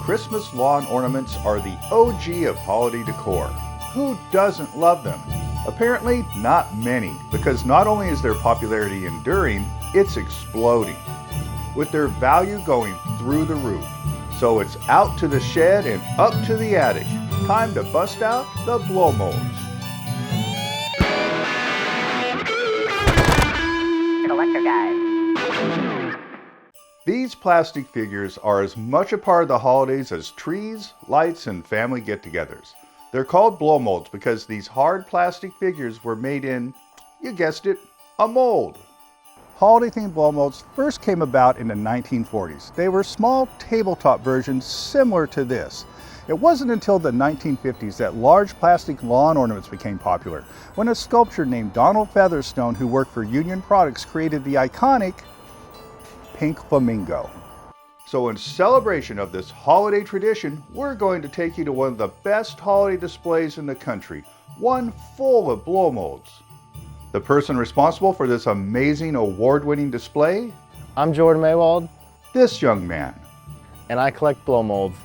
Christmas lawn ornaments are the OG of holiday decor. Who doesn't love them? Apparently not many, because not only is their popularity enduring, it's exploding, with their value going through the roof. So it's out to the shed and up to the attic. Time to bust out the blow molds. Collector Guide. These plastic figures are as much a part of the holidays as trees, lights, and family get-togethers. They're called blow molds because these hard plastic figures were made in, you guessed it, a mold. Holiday-themed blow molds first came about in the 1940s. They were small tabletop versions similar to this. It wasn't until the 1950s that large plastic lawn ornaments became popular, when a sculptor named Donald Featherstone, who worked for Union Products, created the iconic pink flamingo. So in celebration of this holiday tradition, we're going to take you to one of the best holiday displays in the country, one full of blow molds. The person responsible for this amazing award-winning display? I'm Jordan Maywald. This young man. And I collect blow molds.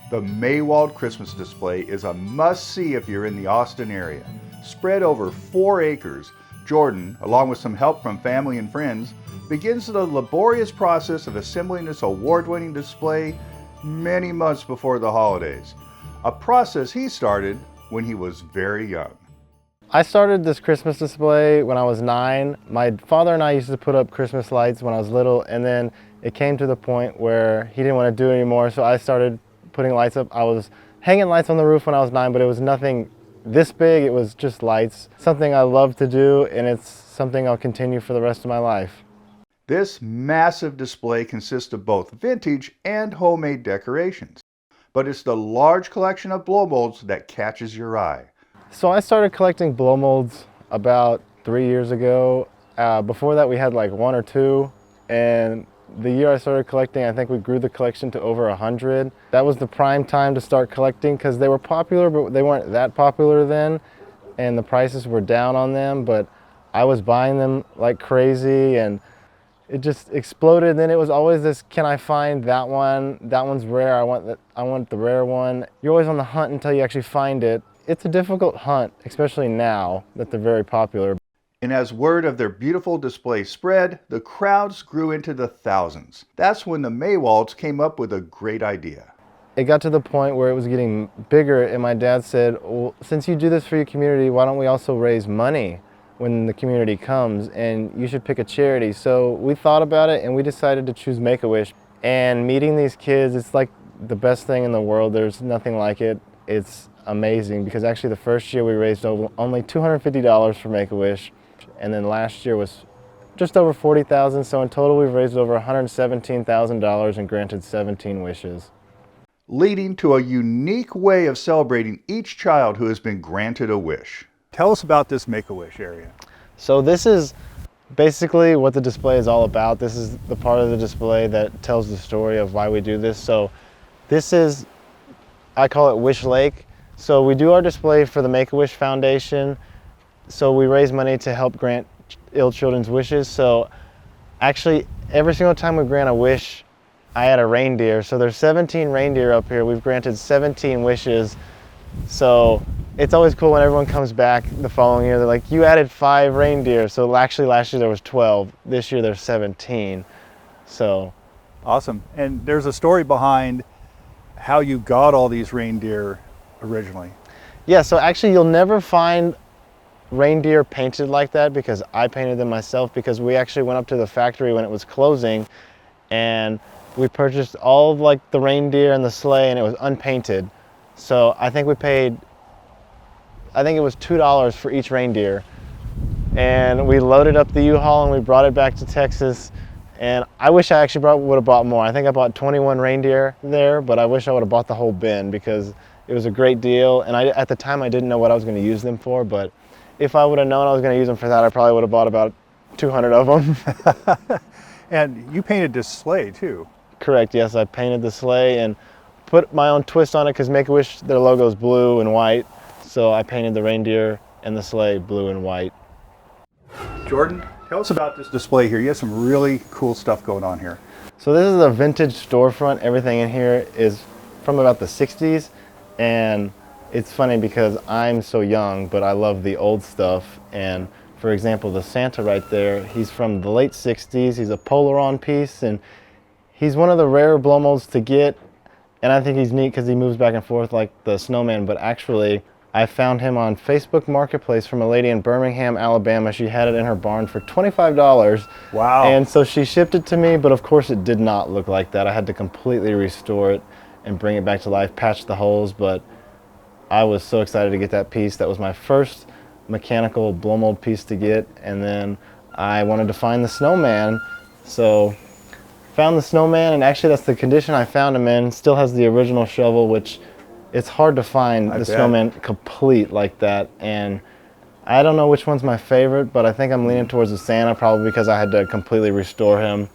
The Maywald Christmas display is a must-see if you're in the Austin area. Spread over 4 acres, Jordan, along with some help from family and friends, begins the laborious process of assembling this award-winning display many months before the holidays. A process he started when he was very young. I started this Christmas display when I was 9. My father and I used to put up Christmas lights when I was little, and then it came to the point where he didn't want to do it anymore, so I started putting lights up. I was hanging lights on the roof when I was 9, but it was nothing this big. It was just lights. Something I love to do, and it's something I'll continue for the rest of my life. This massive display consists of both vintage and homemade decorations, but it's the large collection of blow molds that catches your eye. So I started collecting blow molds about 3 years ago. Before that we had like 1 or 2, and the year I started collecting, I think we grew the collection to over 100. That was the prime time to start collecting because they were popular, but they weren't that popular then, and the prices were down on them, but I was buying them like crazy, and it just exploded. Then it was always this, can I find that one? That one's rare, I want the rare one. You're always on the hunt until you actually find it. It's a difficult hunt, especially now that they're very popular. And as word of their beautiful display spread, the crowds grew into the thousands. That's when the Maywalds came up with a great idea. It got to the point where it was getting bigger, and my dad said, well, since you do this for your community, why don't we also raise money when the community comes, and you should pick a charity. So we thought about it, and we decided to choose Make-A-Wish. And meeting these kids, it's like the best thing in the world. There's nothing like it. It's amazing, because actually the first year we raised only $250 for Make-A-Wish, and then last year was just over $40,000. So in total we've raised over $117,000 and granted 17 wishes. Leading to a unique way of celebrating each child who has been granted a wish. Tell us about this Make-A-Wish area. So this is basically what the display is all about. This is the part of the display that tells the story of why we do this. So this is, I call it Wish Lake. So we do our display for the Make-A-Wish Foundation. So we raise money to help grant ill children's wishes. So actually every single time we grant a wish, I add a reindeer. So there's 17 reindeer up here. We've granted 17 wishes. So it's always cool when everyone comes back the following year. They're like, you added 5 reindeer. So actually last year there was 12. This year there's 17. So awesome. And there's a story behind how you got all these reindeer originally. Yeah, so actually you'll never find reindeer painted like that, because I painted them myself, because we actually went up to the factory when it was closing, and we purchased all of like the reindeer and the sleigh, and it was unpainted. So I think we paid, I think it was $2 for each reindeer, and we loaded up the U-Haul and we brought it back to Texas. And I wish I actually would have bought more. I think I bought 21 reindeer there, but I wish I would have bought the whole bin, because it was a great deal. And at the time I didn't know what I was going to use them for, but if I would have known I was going to use them for that, I probably would have bought about 200 of them. And you painted this sleigh too. Correct, yes, I painted the sleigh and put my own twist on it, because Make-A-Wish, their logo is blue and white. So I painted the reindeer and the sleigh blue and white. Jordan, tell us about this display here. You have some really cool stuff going on here. So this is a vintage storefront. Everything in here is from about the 60s, and it's funny because I'm so young, but I love the old stuff. And for example, the Santa right there, he's from the late 60s. He's a Polaron piece, and he's one of the rare blow molds to get. And I think he's neat because he moves back and forth like the snowman, but actually I found him on Facebook Marketplace from a lady in Birmingham, Alabama. She had it in her barn for $25. Wow. And so she shipped it to me, but of course it did not look like that. I had to completely restore it and bring it back to life, patch the holes, but I was so excited to get that piece. That was my first mechanical blow mold piece to get, and then I wanted to find the snowman, so found the snowman, and actually that's the condition I found him in. Still has the original shovel, which it's hard to find the snowman complete like that. And I don't know which one's my favorite, but I think I'm leaning towards the Santa, probably because I had to completely restore him.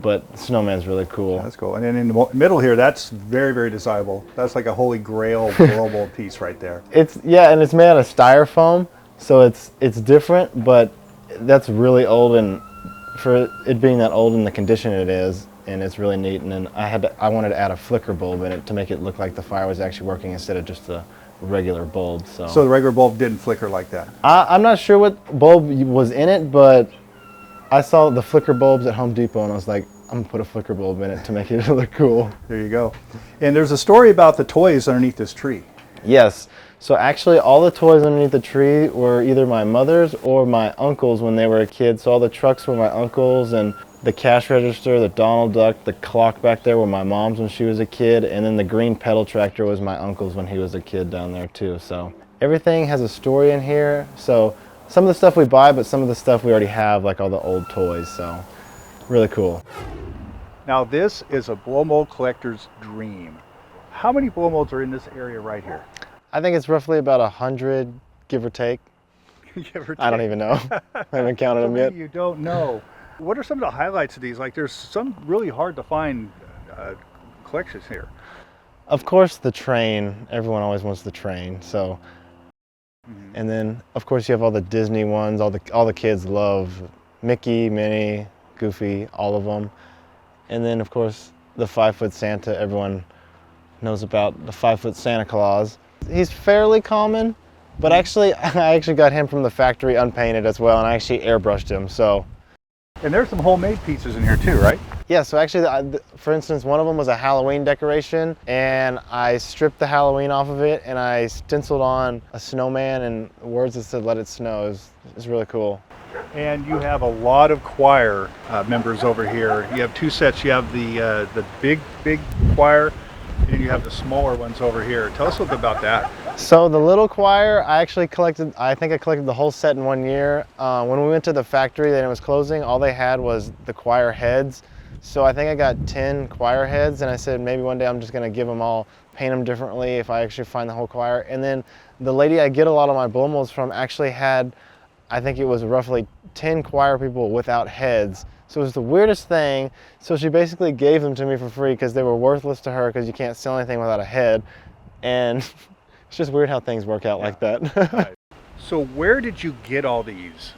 But the snowman's really cool. That's cool. And then in the middle here, that's very, very desirable. That's like a holy grail blow mold piece right there. Yeah, and it's made out of styrofoam, so it's different, but that's really old, and for it being that old in the condition it is, and it's really neat. And then I wanted to add a flicker bulb in it to make it look like the fire was actually working instead of just a regular bulb. So the regular bulb didn't flicker like that? I'm not sure what bulb was in it, but I saw the flicker bulbs at Home Depot, and I was like, I'm gonna put a flicker bulb in it to make it look cool. There you go. And there's a story about the toys underneath this tree. Yes. So actually all the toys underneath the tree were either my mother's or my uncle's when they were a kid. So all the trucks were my uncle's, and the cash register, the Donald Duck, the clock back there were my mom's when she was a kid, and then the green pedal tractor was my uncle's when he was a kid down there too. So everything has a story in here. So some of the stuff we buy, but some of the stuff we already have, like all the old toys. So really cool. Now this is a blow mold collector's dream. How many blow molds are in this area right here? I think it's roughly about 100, give or take. Give or take. I don't even know. I haven't counted them yet. You don't know. What are some of the highlights of these? Like there's some really hard to find collections here. Of course the train, everyone always wants the train. So, and then of course you have all the Disney ones, all the kids love Mickey, Minnie, Goofy, all of them. And then of course the 5-foot Santa, everyone knows about the 5-foot Santa Claus. He's fairly common, but actually I got him from the factory unpainted as well, and I actually airbrushed him. So. And there's some homemade pieces in here too, right? Yeah, so actually, for instance, one of them was a Halloween decoration, and I stripped the Halloween off of it, and I stenciled on a snowman and words that said "Let it snow." It's really cool. And you have a lot of choir members over here. You have two sets. You have the big choir, and you have the smaller ones over here. Tell us a little bit about that. So the little choir, I think I collected the whole set in 1 year. When we went to the factory and it was closing, all they had was the choir heads. So I think I got 10 choir heads, and I said maybe one day I'm just gonna give them all, paint them differently if I actually find the whole choir. And then the lady I get a lot of my blow molds from actually had, I think it was roughly 10 choir people without heads. So it was the weirdest thing. So she basically gave them to me for free because they were worthless to her because you can't sell anything without a head. And it's just weird how things work out like that. Right. So where did you get all these?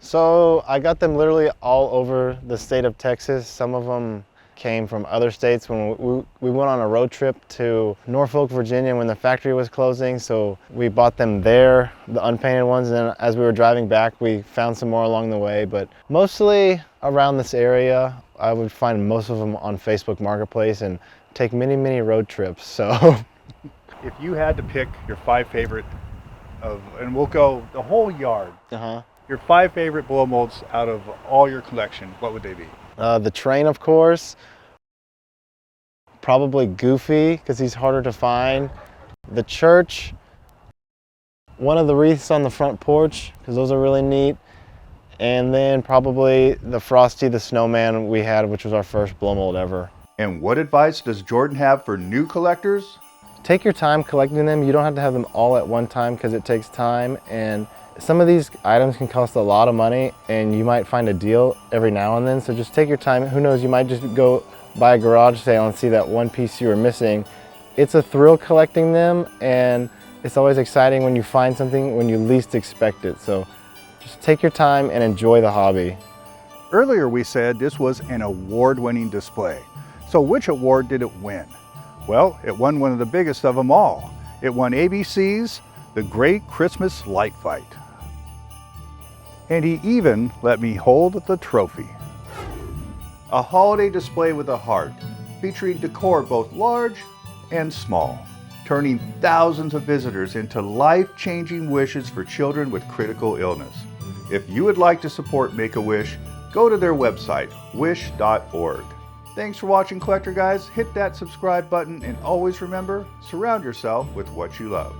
So I got them literally all over the state of Texas. Some of them came from other states. When we went on a road trip to Norfolk, Virginia when the factory was closing, so we bought them there, the unpainted ones, and then as we were driving back we found some more along the way, but mostly around this area. I would find most of them on Facebook Marketplace and take many road trips. So if you had to pick your 5 favorite and we'll go the whole yard, your 5 favorite blow molds out of all your collection, what would they be? The train, of course. Probably Goofy, because he's harder to find. The church. One of the wreaths on the front porch, because those are really neat. And then probably the Frosty the Snowman we had, which was our first blow mold ever. And what advice does Jordan have for new collectors? Take your time collecting them. You don't have to have them all at one time because it takes time, and some of these items can cost a lot of money and you might find a deal every now and then. So just take your time. Who knows, you might just go buy a garage sale and see that one piece you were missing. It's a thrill collecting them, and it's always exciting when you find something when you least expect it. So just take your time and enjoy the hobby. Earlier we said this was an award-winning display. So which award did it win? Well, it won one of the biggest of them all. It won ABC's The Great Christmas Light Fight. And he even let me hold the trophy. A holiday display with a heart, featuring decor both large and small, turning thousands of visitors into life-changing wishes for children with critical illness. If you would like to support Make-A-Wish, go to their website, wish.org. Thanks for watching, Collector Guys. Hit that subscribe button and always remember, surround yourself with what you love.